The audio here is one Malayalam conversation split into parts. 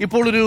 ഇപ്പോൾ ഒരു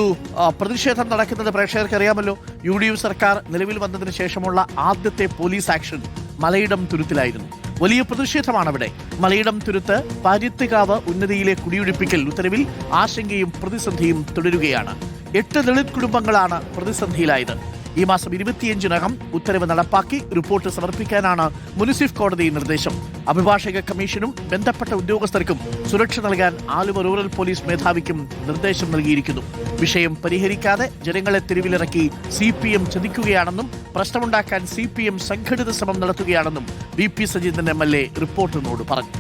പ്രതിഷേധം നടക്കുന്നത് പ്രേക്ഷകർക്ക് അറിയാമല്ലോ. UDF സർക്കാർ നിലവിൽ വന്നതിന് ശേഷമുള്ള ആദ്യത്തെ പോലീസ് ആക്ഷൻ മലയിടം തുരുത്തിലായിരുന്നു. വലിയ പ്രതിഷേധമാണ് അവിടെ. മലയിടം തുരുത്ത് പരുത്തികാവ് ഉന്നതിയിലെ കുടിയൊഴിപ്പിക്കൽ ഉത്തരവിൽ ആശങ്കയും പ്രതിസന്ധിയും തുടരുകയാണ്. 8 ദളിത് കുടുംബങ്ങളാണ് പ്രതിസന്ധിയിലായത്. ഈ മാസം 25-നകം ഉത്തരവ് നടപ്പാക്കി റിപ്പോർട്ട് സമർപ്പിക്കാനാണ് മുനിസിഫ് കോടതി നിർദ്ദേശം. അഭിഭാഷക കമ്മീഷനും ബന്ധപ്പെട്ട ഉദ്യോഗസ്ഥർക്കും സുരക്ഷ നൽകാൻ ആലുവ റൂറൽ പോലീസ് മേധാവിക്കും നിർദ്ദേശം നൽകിയിരിക്കുന്നു. വിഷയം പരിഹരിക്കാതെ ജനങ്ങളെ തെരുവിലിറക്കി CPM ചതിക്കുകയാണെന്നും പ്രശ്നമുണ്ടാക്കാൻ CPM സംഘടിത ശ്രമം നടത്തുകയാണെന്നും VP സജീന്ദ്രൻ MLA റിപ്പോർട്ടിനോട് പറഞ്ഞു.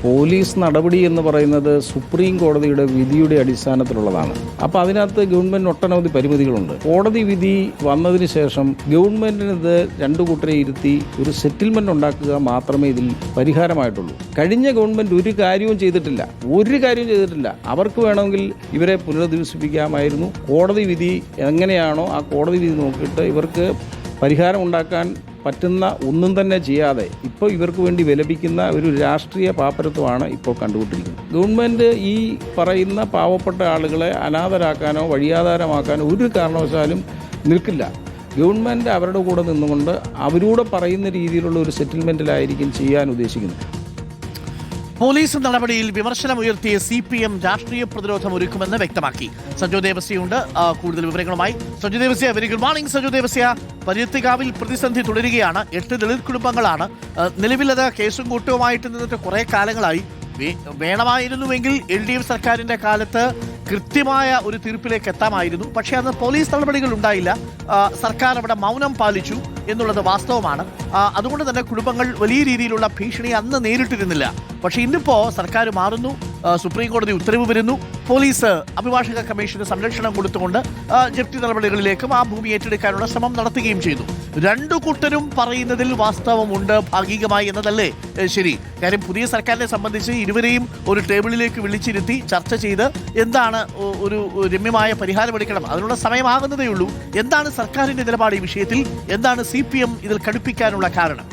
പോലീസ് നടപടി എന്ന് പറയുന്നത് സുപ്രീം കോടതിയുടെ വിധിയുടെ അടിസ്ഥാനത്തിലുള്ളതാണ്. അപ്പോൾ അതിനകത്ത് ഗവൺമെൻറ് ഒട്ടനവധി പരിമിതികളുണ്ട്. കോടതി വിധി വന്നതിന് ശേഷം ഗവൺമെൻറ്റിന് ഇത് രണ്ടു കൂട്ടരെ ഇരുത്തി ഒരു സെറ്റിൽമെൻറ്റ് ഉണ്ടാക്കുക മാത്രമേ ഇതിൽ പരിഹാരമായിട്ടുള്ളൂ. കഴിഞ്ഞ ഗവൺമെൻറ് ഒരു കാര്യവും ചെയ്തിട്ടില്ല. അവർക്ക് വേണമെങ്കിൽ ഇവരെ പുനരധിവസിപ്പിക്കാമായിരുന്നു. കോടതി വിധി എങ്ങനെയാണോ ആ കോടതി വിധി നോക്കിയിട്ട് ഇവർക്ക് പരിഹാരം ഉണ്ടാക്കാൻ പറ്റുന്ന ഒന്നും തന്നെ ചെയ്യാതെ ഇപ്പോൾ ഇവർക്ക് വേണ്ടി വിലപിക്കുന്ന ഒരു രാഷ്ട്രീയ പാപ്പരത്വമാണ് ഇപ്പോൾ കണ്ടുകൊണ്ടിരിക്കുന്നത്. ഗവൺമെൻറ് ഈ പറയുന്ന പാവപ്പെട്ട ആളുകളെ അനാഥരാക്കാനോ വഴിയാധാരമാക്കാനോ ഒരു കാരണവശാലും നിൽക്കില്ല. ഗവൺമെൻറ് അവരുടെ കൂടെ നിന്നുകൊണ്ട് അവരോട് പറയുന്ന രീതിയിലുള്ള ഒരു സെറ്റിൽമെൻറ്റിലായിരിക്കും ചെയ്യാൻ ഉദ്ദേശിക്കുന്നത്. പോലീസ് നടപടിയിൽ വിമർശനമുയർത്തിയ CPM രാഷ്ട്രീയ പ്രതിരോധം ഒരുക്കുമെന്ന് വ്യക്തമാക്കി. സജോ ദേവസ്യയുണ്ട് കൂടുതൽ വിവരങ്ങളുമായി. Sajo Devasya, very good morning. Sajo Devasya, പരുത്തികാവിൽ പ്രതിസന്ധി തുടരുകയാണ്. 8 ദളിത് കുടുംബങ്ങളാണ് നിലവിലത് കേസും കൂട്ടവുമായിട്ട് നിന്നിട്ട് കുറെ കാലങ്ങളായി. വേണമായിരുന്നുവെങ്കിൽ LDF സർക്കാരിന്റെ കാലത്ത് കൃത്യമായ ഒരു തീർപ്പിലേക്ക് എത്താമായിരുന്നു. പക്ഷേ അന്ന് പോലീസ് നടപടികൾ ഉണ്ടായില്ല. സർക്കാർ അവിടെ മൗനം പാലിച്ചു എന്നുള്ളത് വാസ്തവമാണ്. അതുകൊണ്ട് തന്നെ കുടുംബങ്ങൾ വലിയ രീതിയിലുള്ള ഭീഷണി അന്ന് നേരിട്ടിരുന്നില്ല. പക്ഷേ ഇന്നിപ്പോൾ സർക്കാർ മാറുന്നു, സുപ്രീം കോടതി ഉത്തരവ് വരുന്നു, പോലീസ് അഭിഭാഷക കമ്മീഷന് സംരക്ഷണം കൊടുത്തുകൊണ്ട് ജപ്തി നടപടികളിലേക്കും ആ ഭൂമി ഏറ്റെടുക്കാനുള്ള ശ്രമം നടത്തുകയും ചെയ്തു. രണ്ടു കൂട്ടരും പറയുന്നതിൽ വാസ്തവമുണ്ട് ഭാഗികമായി എന്നതല്ലേ ശരി? കാര്യം പുതിയ സർക്കാരിനെ സംബന്ധിച്ച് ഇരുവരെയും ഒരു ടേബിളിലേക്ക് വിളിച്ചിരുത്തി ചർച്ച ചെയ്ത് എന്താണ് ഒരു രമ്യമായ പരിഹാരമെടുക്കണം, അതിനുള്ള സമയമാകുന്നതേ ഉള്ളൂ. എന്താണ് സർക്കാരിന്റെ നിലപാട് ഈ വിഷയത്തിൽ? എന്താണ് CPM ഇതിൽ കടുപ്പിക്കാനുള്ള കാരണം?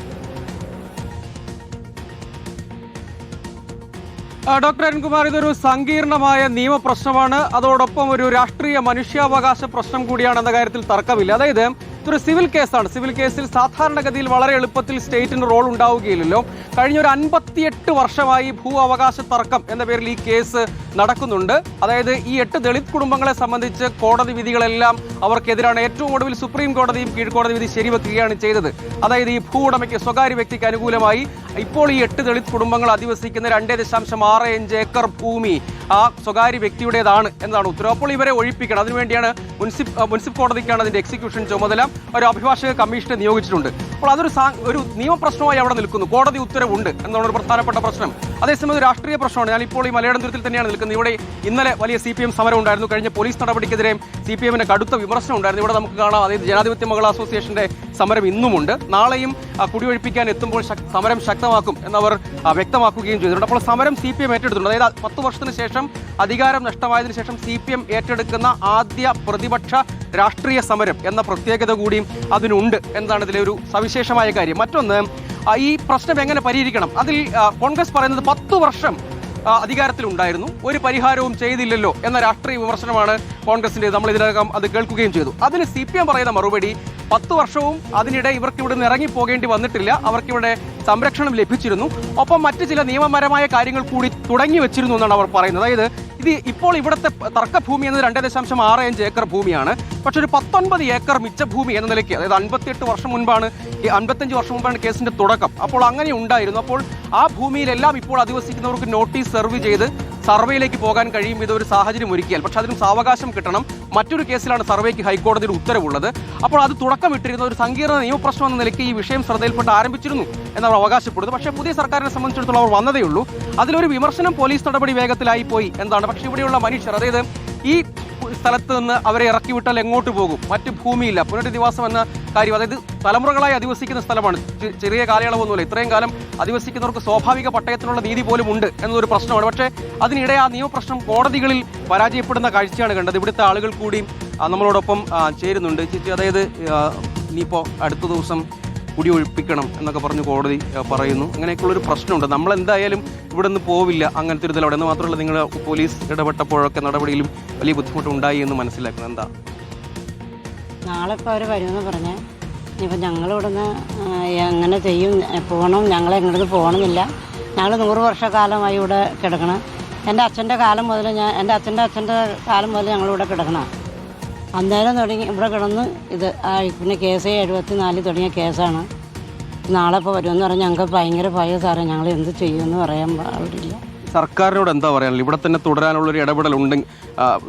ഡോക്ടർ അരുൺകുമാർ, ഇതൊരു സങ്കീർണമായ നിയമപ്രശ്നമാണ്. അതോടൊപ്പം ഒരു രാഷ്ട്രീയ മനുഷ്യാവകാശ പ്രശ്നം കൂടിയാണെന്ന കാര്യത്തിൽ തർക്കമില്ല. അതായത് ഇതൊരു സിവിൽ കേസാണ്. സിവിൽ കേസിൽ സാധാരണഗതിയിൽ വളരെ എളുപ്പത്തിൽ സ്റ്റേറ്റിന് റോൾ ഉണ്ടാവുകയില്ലല്ലോ. കഴിഞ്ഞ ഒരു 58 വർഷമായി ഭൂ അവകാശ തർക്കം എന്ന പേരിൽ ഈ കേസ് നടക്കുന്നുണ്ട്. അതായത് ഈ 8 ദളിത് കുടുംബങ്ങളെ സംബന്ധിച്ച് കോടതി വിധികളെല്ലാം അവർക്കെതിരാണ്. ഏറ്റവും ഒടുവിൽ സുപ്രീം കോടതിയും കീഴ്ക്കോടതി വിധി ശരിവെക്കുകയാണ് ചെയ്തത്. അതായത് ഈ ഭൂ ഉടമയ്ക്ക്, സ്വകാര്യ വ്യക്തിക്ക് അനുകൂലമായി ഇപ്പോൾ ഈ 8 ദളിത് കുടുംബങ്ങൾ അധിവസിക്കുന്ന 2.65 ഏക്കർ ഭൂമി ആ സ്വകാര്യ വ്യക്തിയുടേതാണ് എന്നതാണ് ഉത്തരവ്. അപ്പോൾ ഇവരെ ഒഴിപ്പിക്കണം. അതിനുവേണ്ടിയാണ് മുനിസിപ്പൽ കോടതിക്കാണ് അതിന്റെ എക്സിക്യൂഷൻ ചുമതല. ഒരു അഭിഭാഷക കമ്മീഷനെ നിയോഗിച്ചിട്ടുണ്ട്. അപ്പോൾ ഒരു നിയമപ്രശ്നമായി അവിടെ നിൽക്കുന്നു. കോടതി ഉത്തരവുണ്ട് എന്നാണ് ഒരു പ്രധാനപ്പെട്ട പ്രശ്നം. അതേസമയം ഒരു രാഷ്ട്രീയ പ്രശ്നമാണ്. ഞാൻ ഇപ്പോൾ ഈ മലയിടം തുരുത്തിൽ തന്നെയാണ് നിൽക്കുന്നത്. ഇവിടെ ഇന്നലെ വലിയ CPM സമരം ഉണ്ടായിരുന്നു. കഴിഞ്ഞ പോലീസ് നടപടിക്കെതിരെ CPM-ന് കടുത്ത വിമർശനം ഉണ്ടായിരുന്നു. ഇവിടെ നമുക്ക് കാണാം. അതായത് ജനാധിപത്യ മഹിളാ അസോസിയേഷന്റെ സമരം ഇന്നുമുണ്ട്. നാളെയും കുടിയൊഴിപ്പിക്കാൻ എത്തുമ്പോൾ സമരം ശക്തമാക്കും എന്നവർ വ്യക്തമാക്കുകയും ചെയ്തിട്ടുണ്ട്. അപ്പോൾ സമരം CPM ഏറ്റെടുത്തിട്ടുണ്ട്. അതായത് 10 വർഷത്തിന് ശേഷം അധികാരം നഷ്ടമായതിനു ശേഷം CPM ഏറ്റെടുക്കുന്ന ആദ്യ പ്രതിപക്ഷ രാഷ്ട്രീയ സമരം എന്ന പ്രത്യേകത കൂടിയും അതിനുണ്ട് എന്നതാണ് ഇതിലെ ഒരു സവിശേഷമായ കാര്യം. മറ്റൊന്ന്, ഈ പ്രശ്നം എങ്ങനെ പരിഹരിക്കണം? അതിൽ കോൺഗ്രസ് പറയുന്നത് 10 വർഷം അധികാരത്തിലുണ്ടായിരുന്നു, ഒരു പരിഹാരവും ചെയ്തില്ലല്ലോ എന്ന രാഷ്ട്രീയ വിമർശനമാണ് കോൺഗ്രസിന്റെ. നമ്മൾ ഇതിനകം അത് കേൾക്കുകയും ചെയ്തു. അതിന് CPM പറയുന്ന മറുപടി 10 വർഷവും അതിനിടെ ഇവർക്ക് ഇവിടെ നിന്ന് ഇറങ്ങിപ്പോകേണ്ടി വന്നിട്ടില്ല, അവർക്കിവിടെ സംരക്ഷണം ലഭിച്ചിരുന്നു, ഒപ്പം മറ്റ് ചില നിയമപരമായ കാര്യങ്ങൾ കൂടി തുടങ്ങി വെച്ചിരുന്നു എന്നാണ് അവർ പറയുന്നത്. അതായത് ഇത് ഇപ്പോൾ ഇവിടുത്തെ തർക്കഭൂമി എന്നത് 2.65 ഏക്കർ ഭൂമിയാണ്. പക്ഷെ ഒരു 19 ഏക്കർ മിച്ചഭൂമി എന്ന നിലയ്ക്ക്, അതായത് 55 വർഷം മുൻപാണ് കേസിന്റെ തുടക്കം. അപ്പോൾ അങ്ങനെ ഉണ്ടായിരുന്നു. അപ്പോൾ ആ ഭൂമിയിലെല്ലാം ഇപ്പോൾ അധിവസിക്കുന്നവർക്ക് നോട്ടീസ് സെർവ് ചെയ്ത് സർവേയിലേക്ക് പോകാൻ കഴിയും ഇതൊരു സാഹചര്യം ഒരുക്കിയാൽ. പക്ഷെ അതിനും സാവകാശം കിട്ടണം. മറ്റൊരു കേസിലാണ് സർവേക്ക് ഹൈക്കോടതിയുടെ ഉത്തരവുള്ളത്. അപ്പോൾ അത് തുടക്കമിട്ടിരുന്ന ഒരു സങ്കീർണ്ണ നിയമപ്രശ്നം എന്ന നിലയ്ക്ക് ഈ വിഷയം ശ്രദ്ധയിൽപ്പെട്ട് ആരംഭിച്ചിരുന്നു എന്നവർ അവകാശപ്പെടുന്നു. പക്ഷേ പുതിയ സർക്കാരിനെ സംബന്ധിച്ചിടത്തോളം അവർ വന്നതേ ഉള്ളൂ. അതിലൊരു വിമർശനം പോലീസ് നടപടി വേഗത്തിലായി പോയി എന്നാണ്. പക്ഷേ ഇവിടെയുള്ള മനുഷ്യർ, അതായത് ഈ സ്ഥലത്ത് നിന്ന് അവരെ ഇറക്കിവിട്ടാൽ എങ്ങോട്ട് പോകും? മറ്റ് ഭൂമിയില്ല. പുനരധിവാസം എന്ന കാര്യം, അതായത് തലമുറകളായി അധിവസിക്കുന്ന സ്ഥലമാണ്. ചെറിയ കാലയളവൊന്നുമില്ല. ഇത്രയും കാലം അധിവസിക്കുന്നവർക്ക് സ്വാഭാവിക പട്ടയത്തിനുള്ള നീതി പോലും ഉണ്ട് എന്നതൊരു പ്രശ്നമാണ്. പക്ഷേ അതിനിടെ ആ നിയമപ്രശ്നം കോടതികളിൽ പരാജയപ്പെടുന്ന കാഴ്ചയാണ് കണ്ടത്. ഇവിടുത്തെ ആളുകൾ കൂടി നമ്മളോടൊപ്പം ചേരുന്നുണ്ട്. ചേച്ചി, അതായത് ഇനിയിപ്പോൾ അടുത്ത ദിവസം കുടിയൊഴിപ്പിക്കണം എന്നൊക്കെ പറഞ്ഞ് കോടതി പറയുന്നു. അങ്ങനെയൊക്കെയുള്ളൊരു പ്രശ്നമുണ്ട്. നമ്മളെന്തായാലും ഇവിടെ നിന്ന് പോവില്ല അങ്ങനത്തെ ഒരു ഇതിലവിടെ എന്ന് മാത്രമല്ല, നിങ്ങൾ പോലീസ് ഇടപെട്ടപ്പോഴൊക്കെ നടപടിയിലും വലിയ ബുദ്ധിമുട്ടുണ്ടായി എന്ന് മനസ്സിലാക്കുന്നത് എന്താ? നാളെ ഇപ്പോൾ അവർ വരുമെന്ന് പറഞ്ഞ് ഇനിയിപ്പോൾ ഞങ്ങളിവിടുന്ന് എങ്ങനെ ചെയ്യും, പോകണം, ഞങ്ങളെങ്ങോട്ട് പോകണമെന്നില്ല. ഞങ്ങൾ 100 വർഷക്കാലമായി ഇവിടെ കിടക്കണം. എൻ്റെ അച്ഛൻ്റെ കാലം മുതൽ എൻ്റെ അച്ഛൻ്റെ കാലം മുതൽ ഞങ്ങളിവിടെ കിടക്കണം. അന്നേരം തുടങ്ങി ഇവിടെ കിടന്ന് ഇത് പിന്നെ കേസ് 74 തുടങ്ങിയ കേസാണ്. നാളെ ഇപ്പോൾ വരുമെന്ന് പറഞ്ഞാൽ ഞങ്ങൾക്ക് ഭയങ്കര ഭയം സാറേ. ഞങ്ങൾ എന്ത് ചെയ്യുമെന്ന് പറയാൻ പാടില്ല. സർക്കാരിനോട് എന്താ പറയാനുള്ളത്? ഇവിടെ തന്നെ തുടരാനുള്ളൊരു ഇടപെടലുണ്ടെങ്കിൽ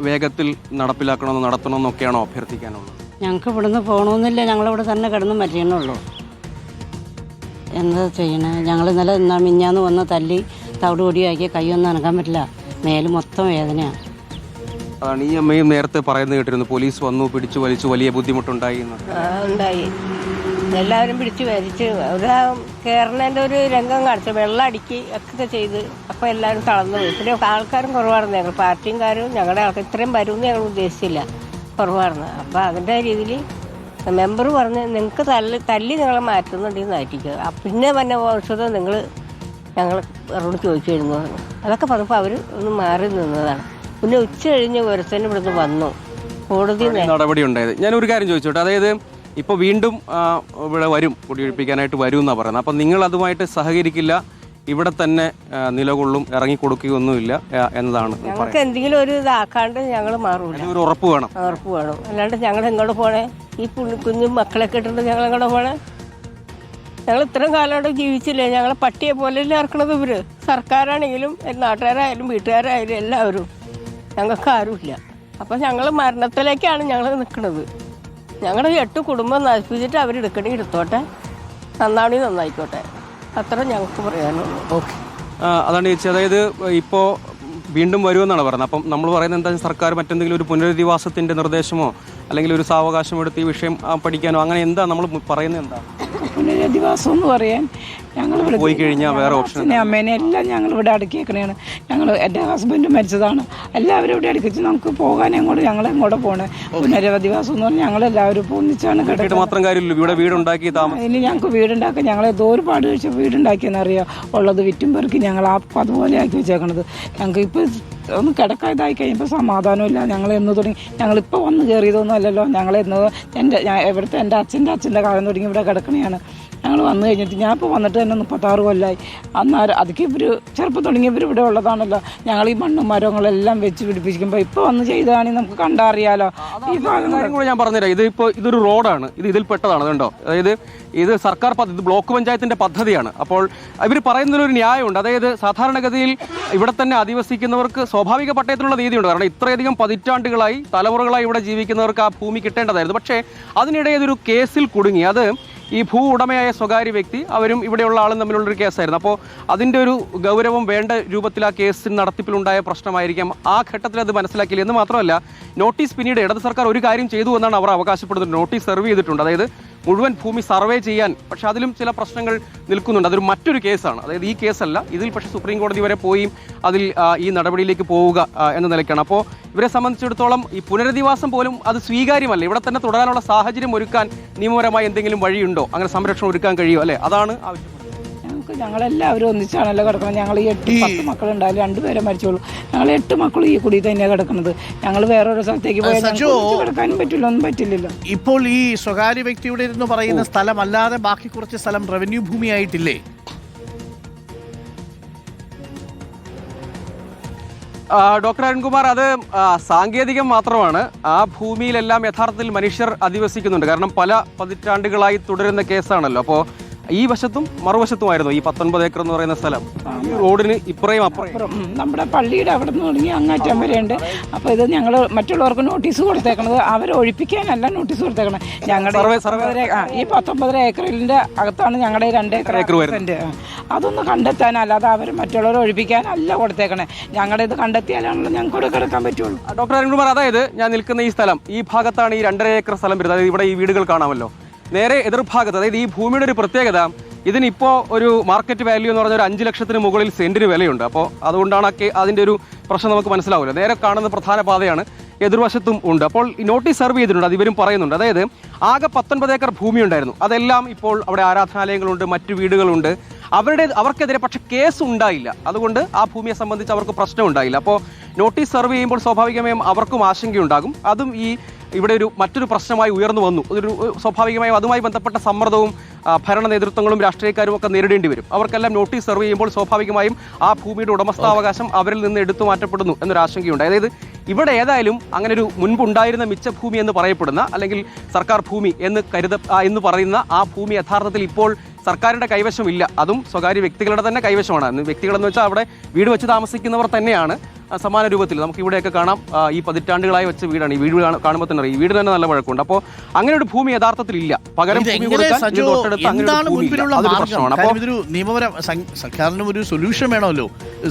വേഗത്തിൽ നടത്തണമെന്നൊക്കെയാണോ അഭ്യർത്ഥിക്കാനുള്ളത്? ഞങ്ങൾക്ക് ഇവിടുന്ന് പോകണമെന്നില്ല, ഞങ്ങളിവിടെ തന്നെ കിടന്ന് മരിക്കണുള്ളൂ. എന്താ ചെയ്യണേ? ഞങ്ങൾ ഇന്നലെ മിഞ്ഞാന്ന് വന്ന് തല്ലി തവിടുപൊടിയാക്കി കൈയൊന്നും അനക്കാൻ പറ്റില്ല, മേല് മൊത്തം വേദനയാണ്. അതാണ് ഈ അമ്മയും നേരത്തെ പറയുന്നത് കേട്ടിരുന്നു, പോലീസ് വന്നു പിടിച്ചു വലിച്ചു വലിയ ബുദ്ധിമുട്ടുണ്ടായി ഉണ്ടായി. എല്ലാവരും പിടിച്ചു വലിച്ച് ഇവിടെ കയറുന്നതിൻ്റെ ഒരു രംഗം കാണിച്ചു, വെള്ളം അടുക്കി ഒക്കെ ചെയ്ത്. അപ്പോൾ എല്ലാവരും തളർന്നു പോയി. പിന്നെ ആൾക്കാരും കുറവായിരുന്നു. ഞങ്ങൾ പാർട്ടിക്കാരും ഞങ്ങളുടെ ആൾക്കാർ ഇത്രയും വരുമെന്ന് ഞങ്ങൾ ഉദ്ദേശിച്ചില്ല, കുറവായിരുന്നു. അപ്പോൾ അതിൻ്റെ രീതിയിൽ മെമ്പർ പറഞ്ഞ് നിങ്ങൾക്ക് തല്ലി നിങ്ങളെ മാറ്റുന്നുണ്ടെങ്കിൽ മാറ്റിക്കുക, പിന്നെ വന്ന ഔഷധം നിങ്ങൾ ഞങ്ങൾ അവരോട് ചോദിച്ചിരുന്നു. അതൊക്കെ പറഞ്ഞപ്പോൾ അവർ ഒന്ന് മാറി നിന്നതാണ്. പിന്നെ ഉച്ച കഴിഞ്ഞ് ഒരുത്തന്നെ ഇവിടുന്ന് വന്നു, കോടതി നടപടി ഉണ്ടായത്. ഞാനൊരു കാര്യം ചോദിച്ചോട്ടെ, അതായത് ഇപ്പോൾ വീണ്ടും ഇവിടെ വരും, കുടിയൊഴിപ്പിക്കാനായിട്ട് വരും എന്നാണ് പറയുന്നത്. അപ്പം നിങ്ങൾ അതുമായിട്ട് സഹകരിക്കില്ല, ഇവിടെ തന്നെ നിലകൊള്ളും, ഇറങ്ങിക്കൊടുക്കുകയൊന്നുമില്ല എന്നതാണ്. ഞങ്ങൾക്ക് എന്തെങ്കിലും ഒരു ഇതാക്കാണ്ട് ഞങ്ങൾ മാറൂല, ഒരു ഉറപ്പ് വേണം. ഉറപ്പ് വേണം. അല്ലാണ്ട് ഞങ്ങൾ എങ്ങോട്ട് പോണേ? ഈ കുഞ്ഞു മക്കളൊക്കെ ഇട്ടിട്ട് ഞങ്ങൾ എങ്ങോട്ട് പോണേ? ഞങ്ങൾ ഇത്രയും കാലമായിട്ട് ജീവിച്ചില്ലേ? ഞങ്ങളെ പട്ടിയെ പോലെയല്ലേ ഇറക്കണത് ഇവര്. സർക്കാരാണെങ്കിലും നാട്ടുകാരായാലും വീട്ടുകാരായാലും എല്ലാവരും. ഞങ്ങൾക്ക് ആരുമില്ല. അപ്പം ഞങ്ങൾ മരണത്തിലേക്കാണ് ഞങ്ങൾ നിൽക്കുന്നത്. ഞങ്ങളുടെ 8 കുടുംബം നശിപ്പിച്ചിട്ട് അവരെടുക്കണമെങ്കിൽ എടുത്തോട്ടെ, നന്നാണെങ്കിൽ നന്നായിക്കോട്ടെ, അത്ര ഞങ്ങൾക്ക് പറയാനുള്ളൂ. അതാണ് ചേച്ചി, അതായത് ഇപ്പോൾ വീണ്ടും വരുമെന്നാണ് പറയുന്നത്. അപ്പം നമ്മൾ പറയുന്നത് എന്താ, സർക്കാർ മറ്റെന്തെങ്കിലും ഒരു പുനരധിവാസത്തിൻ്റെ നിർദ്ദേശമോ അല്ലെങ്കിൽ ഒരു സാവകാശം എടുത്ത് ഈ വിഷയം പഠിക്കാനോ അങ്ങനെ എന്താ നമ്മൾ പറയുന്നത്? എന്താ പുനരധിവാസം എന്ന് പറയാൻ ഞങ്ങളിവിടെ പോയി കഴിഞ്ഞാൽ വേറെ ഓപ്ഷൻ? അമ്മേനെ എല്ലാം ഞങ്ങളിവിടെ അടുക്കിയേക്കണേണ്. എൻ്റെ ഹസ്ബൻഡ് മരിച്ചതാണ്. എല്ലാവരും ഇവിടെ അടുക്കിച്ച് നമുക്ക് പോകാൻ ഞങ്ങളെങ്ങോട്ട് പോകണേ? പുനരധിവാസം എന്ന് പറഞ്ഞാൽ ഞങ്ങളെല്ലാവരും ഇപ്പോൾ ഒന്നിച്ചാണ് കിടക്കുന്നത്. മാത്രം കാര്യമില്ല, ഇവിടെ വീടുണ്ടാക്കി ഇനി ഞങ്ങൾക്ക് വീടുണ്ടാക്കാൻ ഞങ്ങൾ എന്തോ ഒരു പാട് കഴിച്ച വീടുണ്ടാക്കിയെന്നറിയാം. ഉള്ളത് വിറ്റും പെറുക്കി ഞങ്ങൾ അതുപോലെ ആക്കി വെച്ചേക്കണത്. ഞങ്ങൾക്ക് ഇപ്പോൾ ഒന്ന് കിടക്കാതായി കഴിയുമ്പോൾ സമാധാനമില്ല. ഞങ്ങൾ എന്ന് തുടങ്ങി, ഞങ്ങളിപ്പോൾ വന്ന് കയറിയതൊന്നും അല്ലല്ലോ. ഞങ്ങളെന്ന് ഇവിടുത്തെ എൻ്റെ അച്ഛൻ്റെ കാലം തുടങ്ങി ഇവിടെ കിടക്കണയാണ്. ഞങ്ങൾ വന്നു കഴിഞ്ഞിട്ട് ഞാൻ ഇപ്പോൾ വന്നിട്ട് തന്നെ 36 കൊല്ലമായി. അന്നേരം അതൊക്കെ ഇവർ ചെറുപ്പം തുടങ്ങിയവർ ഇവിടെ ഉള്ളതാണല്ലോ. ഞങ്ങൾ ഈ മണ്ണും മരങ്ങളെല്ലാം വെച്ച് പിടിപ്പിക്കുമ്പോൾ ഇപ്പോൾ വന്ന് ചെയ്തതാണെങ്കിൽ നമുക്ക് കണ്ടറിയാലോ. ഈ ഭാഗം ഞാൻ പറഞ്ഞുതരാം. ഇതൊരു റോഡാണ്, ഇതിൽ പെട്ടതാണ് കണ്ടോ. അതായത് ഇത് സർക്കാർ പദ്ധതി, ബ്ലോക്ക് പഞ്ചായത്തിൻ്റെ പദ്ധതിയാണ്. അപ്പോൾ ഇവർ പറയുന്നതിലൊരു ന്യായമുണ്ട്. അതായത് സാധാരണഗതിയിൽ ഇവിടെ തന്നെ അധിവസിക്കുന്നവർക്ക് സ്വാഭാവിക പട്ടയത്തിനുള്ള നീതിയുണ്ട്. കാരണം ഇത്രയധികം പതിറ്റാണ്ടുകളായി തലമുറകളായി ഇവിടെ ജീവിക്കുന്നവർക്ക് ആ ഭൂമി കിട്ടേണ്ടതായിരുന്നു. പക്ഷേ അതിനിടെ ഇതൊരു കേസിൽ കുടുങ്ങി. അത് ഈ ഭൂ ഉടമയായ സ്വകാര്യ വ്യക്തി അവരും ഇവിടെയുള്ള ആളും തമ്മിലുള്ളൊരു കേസായിരുന്നു. അപ്പോൾ അതിൻ്റെ ഒരു ഗൗരവം വേണ്ട രൂപത്തിൽ ആ കേസിന് നടത്തിപ്പിലുണ്ടായ പ്രശ്നമായിരിക്കാം. ആ ഘട്ടത്തിൽ അത് മനസ്സിലാക്കിയില്ല. എന്ന് മാത്രമല്ല, നോട്ടീസ് പിന്നീട് ഇടത് സർക്കാർ ഒരു കാര്യം ചെയ്തു എന്നാണ് അവർ അവകാശപ്പെടുന്നത്. നോട്ടീസ് സെർവ് ചെയ്തിട്ടുണ്ട്, അതായത് മുഴുവൻ ഭൂമി സർവേ ചെയ്യാൻ. പക്ഷേ അതിലും ചില പ്രശ്നങ്ങൾ നിൽക്കുന്നുണ്ട്. അതൊരു മറ്റൊരു കേസാണ്, അതായത് ഈ കേസല്ല. ഇതിൽ പക്ഷേ സുപ്രീം കോടതി വരെ പോയി അതിൽ ഈ നടപടിയിലേക്ക് പോവുക എന്ന നിലയ്ക്കാണ്. അപ്പോൾ ഇവരെ സംബന്ധിച്ചിടത്തോളം ഈ പുനരധിവാസം പോലും അത് സ്വീകാര്യമല്ല. ഇവിടെ തന്നെ തുടരാനുള്ള സാഹചര്യം ഒരുക്കാൻ നിയമപരമായി എന്തെങ്കിലും വഴിയുണ്ടോ? അങ്ങനെ സംരക്ഷണം ഒരുക്കാൻ കഴിയുമോ? അല്ലേ, അതാണ് ആവശ്യപ്പെടുന്നത്. ഞങ്ങളെല്ലാവരും ഒന്നിച്ചാണല്ലോ കിടക്കുന്നത്. ഞങ്ങൾ ഈ 8-10 മക്കളുണ്ടായാലും 2 പേരെ മരിച്ചോളൂ. ഞങ്ങൾ 8 മക്കളും ഈ കുടി തന്നെയാണ് കിടക്കുന്നത്. ഞങ്ങൾ വേറൊരു സ്ഥലത്തേക്ക് പോയാൽ കിടക്കാനും പറ്റില്ല, ഒന്നും പറ്റില്ലല്ലോ. ഇപ്പോൾ ഈ സ്വകാര്യ വ്യക്തിയുടെ എന്ന് പറയുന്ന സ്ഥലമല്ലാതെ ബാക്കി കുറച്ച് സ്ഥലം റവന്യൂ ഭൂമിയായിട്ടില്ലേ? ഡോക്ടർ അരുൺകുമാർ, അത് സാങ്കേതികം മാത്രമാണ്. ആ ഭൂമിയിലെല്ലാം യഥാർത്ഥത്തിൽ മനുഷ്യർ അധിവസിക്കുന്നുണ്ട്. കാരണം പല പതിറ്റാണ്ടുകളായി തുടരുന്ന കേസാണല്ലോ. അപ്പോൾ ഈ വശത്തും മറുവശത്തുമായിരുന്നു ഈ 19 ഏക്കർ എന്ന് പറയുന്ന സ്ഥലം. ഈ റോഡിന് ഇപ്പുറയും അപ്പുറം നമ്മുടെ പള്ളിയുടെ അവിടെ നിന്ന് തുടങ്ങി അങ്ങാറ്റം വരെയുണ്ട്. അപ്പോൾ ഇത് ഞങ്ങൾ മറ്റുള്ളവർക്ക് നോട്ടീസ് കൊടുത്തേക്കണത് അവരെ ഒഴിപ്പിക്കാനല്ല നോട്ടീസ് കൊടുത്തേക്കണം. ഞങ്ങളുടെ ഈ 19 ഏക്കറിൻ്റെ അകത്താണ് ഞങ്ങളുടെ 2 ഏക്കർ വരുന്നുണ്ട്. അതൊന്ന് കണ്ടെത്താനല്ലാതെ അവർ മറ്റുള്ളവരെ ഒഴിപ്പിക്കാനല്ല കൊടുത്തേക്കണേ. ഞങ്ങളുടെ ഇത് കണ്ടെത്തിയാലാണല്ലോ ഞങ്ങൾക്ക് ഇവിടെ കിടക്കാൻ പറ്റുള്ളൂ. ഡോക്ടർ അരുൺകുമാർ, അതായത് ഞാൻ നിൽക്കുന്ന ഈ സ്ഥലം, ഈ ഭാഗത്താണ് ഈ 2.5 ഏക്കർ സ്ഥലം വരുന്നത്. അതായത് ഇവിടെ ഈ വീടുകൾ കാണാമല്ലോ. നേരെ എതിർഭാഗത്ത്, അതായത് ഈ ഭൂമിയുടെ ഒരു പ്രത്യേകത, ഇതിനിപ്പോൾ ഒരു മാർക്കറ്റ് വാല്യൂ എന്ന് പറഞ്ഞാൽ ഒരു 5 ലക്ഷത്തിന് മുകളിൽ സെന്റിന് വിലയുണ്ട്. അപ്പോൾ അതുകൊണ്ടാണ് അതിൻ്റെ ഒരു പ്രശ്നം നമുക്ക് മനസ്സിലാവില്ല. നേരെ കാണുന്ന പ്രധാന പാതയാണ്. എതിർവശത്തും ഉണ്ട്. അപ്പോൾ ഈ നോട്ടീസ് സെർവ് ചെയ്തിട്ടുണ്ട്, അത് ഇവരും പറയുന്നുണ്ട്. അതായത് ആകെ 19 ഏക്കർ ഭൂമി ഉണ്ടായിരുന്നു, അതെല്ലാം ഇപ്പോൾ അവിടെ ആരാധനാലയങ്ങളുണ്ട്, മറ്റു വീടുകളുണ്ട്. അവർക്കെതിരെ പക്ഷെ കേസ് ഉണ്ടായില്ല, അതുകൊണ്ട് ആ ഭൂമിയെ സംബന്ധിച്ച് അവർക്ക് പ്രശ്നം ഉണ്ടായില്ല. അപ്പോൾ നോട്ടീസ് സെർവ് ചെയ്യുമ്പോൾ സ്വാഭാവികമായും അവർക്കും ആശങ്കയുണ്ടാകും. അതും ഇവിടെ മറ്റൊരു പ്രശ്നമായി ഉയർന്നു വന്നു. സ്വാഭാവികമായും അതുമായി ബന്ധപ്പെട്ട സമ്മർദ്ദവും ഭരണ നേതൃത്വങ്ങളും രാഷ്ട്രീയക്കാരും ഒക്കെ നേരിടേണ്ടി വരും. അവർക്കെല്ലാം നോട്ടീസ് സെർവ് ചെയ്യുമ്പോൾ സ്വാഭാവികമായും ആ ഭൂമിയുടെ ഉടമസ്ഥാവകാശം അവരിൽ നിന്ന് എടുത്തു മാറ്റപ്പെടുന്നു എന്നൊരു ആശങ്കയുണ്ട്. അതായത് ഇവിടെ ഏതായാലും അങ്ങനെ ഒരു മുൻപുണ്ടായിരുന്ന മിച്ചഭൂമി എന്ന് പറയപ്പെടുന്ന, അല്ലെങ്കിൽ സർക്കാർ ഭൂമി എന്ന് പറയുന്ന ആ ഭൂമി യഥാർത്ഥത്തിൽ ഇപ്പോൾ സർക്കാരിൻ്റെ കൈവശമില്ല. അതും സ്വകാര്യ വ്യക്തികളുടെ തന്നെ കൈവശമാണ്. വ്യക്തികളെന്ന് വെച്ചാൽ അവിടെ വീട് വെച്ച് താമസിക്കുന്നവർ തന്നെയാണ്. സമാന രൂപത്തിൽ നമുക്ക് ഇവിടെയൊക്കെ കാണാം, ഈ പതിറ്റാണ്ടുകളായി വെച്ച വീടാണ്. ഈ വീട് കാണുമ്പോൾ തന്നെ അറിയാം, വീട് തന്നെ നല്ല വഴക്കമുണ്ട്. അപ്പോൾ അങ്ങനെ ഒരു ഭൂമി യഥാർത്ഥത്തിൽ ഇല്ല. പകരം ഇതൊരു നിയമപരം സർക്കാരിനും ഒരു സൊല്യൂഷൻ വേണമല്ലോ.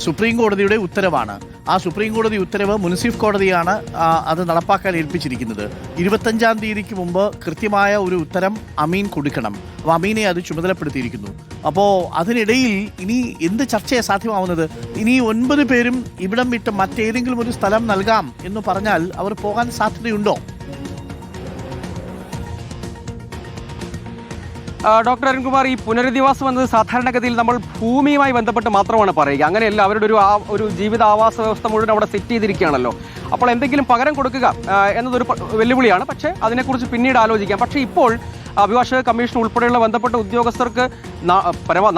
സുപ്രീം കോടതിയുടെ ഉത്തരവാണ്. ആ സുപ്രീം കോടതി ഉത്തരവ് മുനിസിഫ് കോടതിയാണ് അത് നടപ്പാക്കാൻ ഏൽപ്പിച്ചിരിക്കുന്നത്. 25-ാം തീയതിക്ക് മുമ്പ് കൃത്യമായ ഒരു ഉത്തരം അമീൻ കൊടുക്കണം. അപ്പോൾ അമീനെ അത് ചുമതലപ്പെടുത്തിയിരിക്കുന്നു. അപ്പോൾ അതിനിടയിൽ ഇനി എന്ത് ചർച്ചയാണ് സാധ്യമാവുന്നത്? ഇനി 9 പേരും ഇവിടം വിട്ട് മറ്റേതെങ്കിലും ഒരു സ്ഥലം നൽകാം എന്ന് പറഞ്ഞാൽ അവർ പോകാൻ സാധ്യതയുണ്ടോ? ഡോക്ടർ അരുൺകുമാർ, ഈ പുനരധിവാസം എന്നത് സാധാരണഗതിയിൽ നമ്മൾ ഭൂമിയുമായി ബന്ധപ്പെട്ട് മാത്രമാണ് പറയുക. അങ്ങനെയല്ല, അവരുടെ ഒരു ജീവിത ആവാസ വ്യവസ്ഥ മുഴുവൻ അവിടെ സെറ്റ് ചെയ്തിരിക്കുകയാണല്ലോ. അപ്പോൾ എന്തെങ്കിലും പകരം കൊടുക്കുക എന്നതൊരു വെല്ലുവിളിയാണ്. പക്ഷേ അതിനെക്കുറിച്ച് പിന്നീട് ആലോചിക്കാം. പക്ഷേ ഇപ്പോൾ അഭിഭാഷക കമ്മീഷൻ ഉൾപ്പെടെയുള്ള ബന്ധപ്പെട്ട ഉദ്യോഗസ്ഥർക്ക്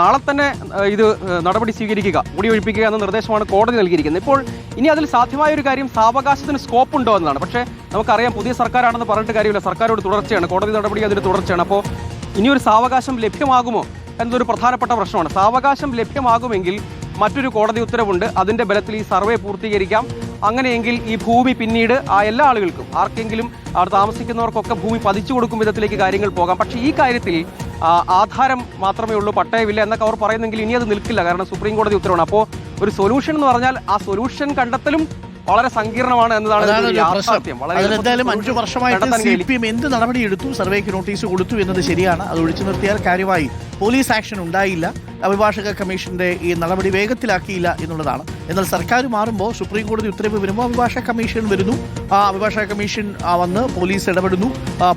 നാളെ തന്നെ ഇത് നടപടി സ്വീകരിക്കുക, മുടിയൊഴിപ്പിക്കുക എന്ന നിർദ്ദേശമാണ് കോടതി നൽകിയിരിക്കുന്നത്. ഇപ്പോൾ ഇനി അതിൽ സാധ്യമായ ഒരു കാര്യം സാവകാശത്തിന് സ്കോപ്പ് ഉണ്ടോ എന്നതാണ്. പക്ഷേ നമുക്കറിയാം, പുതിയ സർക്കാരാണെന്ന് പറഞ്ഞിട്ട് കാര്യമില്ല, സർക്കാരോട് തുടർച്ചയാണ്, കോടതി നടപടി അതിന് തുടർച്ചയാണ്. അപ്പോൾ ഇനിയൊരു സാവകാശം ലഭ്യമാകുമോ എന്നതൊരു പ്രധാനപ്പെട്ട പ്രശ്നമാണ്. സാവകാശം ലഭ്യമാകുമെങ്കിൽ മറ്റൊരു കോടതി ഉത്തരവുണ്ട്, അതിൻ്റെ ബലത്തിൽ ഈ സർവേ പൂർത്തീകരിക്കാം. അങ്ങനെയെങ്കിൽ ഈ ഭൂമി പിന്നീട് എല്ലാ ആളുകൾക്കും, ആർക്കെങ്കിലും അവിടെ താമസിക്കുന്നവർക്കൊക്കെ ഭൂമി പതിച്ചു കൊടുക്കും വിധത്തിലേക്ക് കാര്യങ്ങൾ പോകാം. പക്ഷേ ഈ കാര്യത്തിൽ ആധാരം മാത്രമേ ഉള്ളൂ, പട്ടയമില്ല എന്നൊക്കെ അവർ പറയുന്നെങ്കിൽ ഇനി അത് നിൽക്കില്ല, കാരണം സുപ്രീം കോടതി ഉത്തരവാണ്. അപ്പോൾ ഒരു സൊല്യൂഷൻ എന്ന് പറഞ്ഞാൽ ആ സൊല്യൂഷൻ കണ്ടെത്തലും വളരെ സങ്കീർണമാണ് എന്നതാണ് യാഥാർത്ഥ്യം. എന്തായാലും 5 വർഷമായിട്ട് CPM എന്ത് നടപടിയെടുത്തു? സർവേക്ക് നോട്ടീസ് കൊടുത്തു എന്നത് ശരിയാണ്. അത് ഒഴിച്ചു നിർത്തിയാൽ കാര്യമായി പോലീസ് ആക്ഷൻ ഉണ്ടായില്ല. അഭിഭാഷക കമ്മീഷന്റെ ഈ നടപടി വേഗത്തിലാക്കിയില്ല എന്നുള്ളതാണ്. എന്നാൽ സർക്കാർ മാറുമ്പോൾ, സുപ്രീം കോടതി ഉത്തരവ് വരുമ്പോൾ അഭിഭാഷക കമ്മീഷൻ വരുന്നു. ആ അഭിഭാഷക കമ്മീഷൻ വന്ന് പോലീസ് ഇടപെടുന്നു,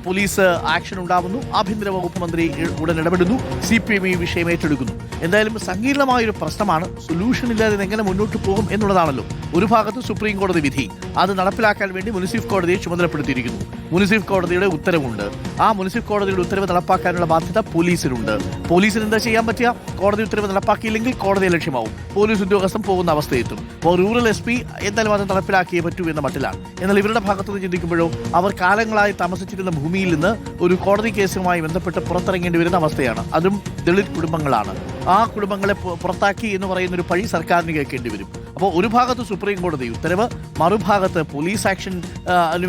പോലീസ് ആക്ഷൻ ഉണ്ടാവുന്നു, ആഭ്യന്തര വകുപ്പ് മന്ത്രി ഉടൻ ഇടപെടുന്നു, CPM ഈ വിഷയം ഏറ്റെടുക്കുന്നു. എന്തായാലും സങ്കീർണമായൊരു പ്രശ്നമാണ്. സൊല്യൂഷൻ ഇല്ലാതെ എങ്ങനെ മുന്നോട്ട് പോകും എന്നുള്ളതാണല്ലോ. ഒരു ഭാഗത്ത് സുപ്രീം കോടതി വിധി, അത് നടപ്പിലാക്കാൻ വേണ്ടി മുനിസിഫ് കോടതിയെ ചുമതലപ്പെടുത്തിയിരിക്കുന്നു. മുനിസിഫ് കോടതിയുടെ ഉത്തരവുണ്ട്. ആ മുനിസിഫ് കോടതിയുടെ ഉത്തരവ് നടപ്പാക്കാനുള്ള ബാധ്യത പോലീസിനുണ്ട്. പോലീസിന് എന്താ ചെയ്യാൻ പറ്റുക? കോടതി ഉത്തരവ് നടപ്പാക്കിയില്ലെങ്കിൽ കോടതിയെ ലക്ഷ്യമാവും, പോലീസ് ഉദ്യോഗസ്ഥൻ പോകുന്ന അവസ്ഥയെത്തും. അപ്പോൾ റൂറൽ SP എന്തായാലും അത് നടപ്പിലാക്കിയേ പറ്റൂ എന്ന മട്ടിലാണ്. എന്നാൽ ഇവരുടെ ഭാഗത്തുനിന്ന് ചിന്തിക്കുമ്പോഴോ അവർ കാലങ്ങളായി താമസിച്ചിരുന്ന ഭൂമിയിൽ നിന്ന് ഒരു കോടതി കേസുമായി ബന്ധപ്പെട്ട് പുറത്തിറങ്ങേണ്ടി വരുന്ന അവസ്ഥയാണ്. അതും ദളിത് കുടുംബങ്ങളാണ്. ആ കുടുംബങ്ങളെ പുറത്താക്കി എന്ന് പറയുന്നൊരു പഴി സർക്കാരിന് കേൾക്കേണ്ടി വരും. അപ്പോൾ ഒരു ഭാഗത്ത് സുപ്രീം കോടതി ഉത്തരവ്, മറുഭാഗത്ത് പോലീസ് ആക്ഷൻ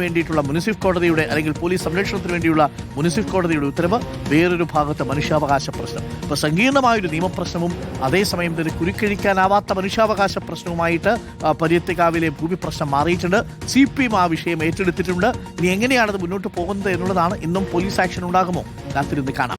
വേണ്ടിയിട്ടുള്ള മുനിസിഫ് കോടതിയുടെ, അല്ലെങ്കിൽ പോലീസ് സംരക്ഷണത്തിന് വേണ്ടിയുള്ള മുനിസിഫ് കോടതിയുടെ ഉത്തരവ്, വേറൊരു ഭാഗത്ത് മനുഷ്യാവകാശ പ്രശ്നം. അപ്പോൾ സങ്കീർണമായൊരു നിയമപ്രശ്നവും അതേസമയം തന്നെ കുരുക്കഴിക്കാനാവാത്ത മനുഷ്യാവകാശ പ്രശ്നവുമായിട്ട് പര്യത്തിക്കാവിലെ ഭൂമി പ്രശ്നം മാറിയിട്ടുണ്ട്. CPM ആ വിഷയം ഏറ്റെടുത്തിട്ടുണ്ട്. ഇനി എങ്ങനെയാണത് മുന്നോട്ട് പോകുന്നത് എന്നുള്ളതാണ്. ഇന്നും പോലീസ് ആക്ഷൻ ഉണ്ടാകുമോ? കാത്തിരുന്ന് കാണാം.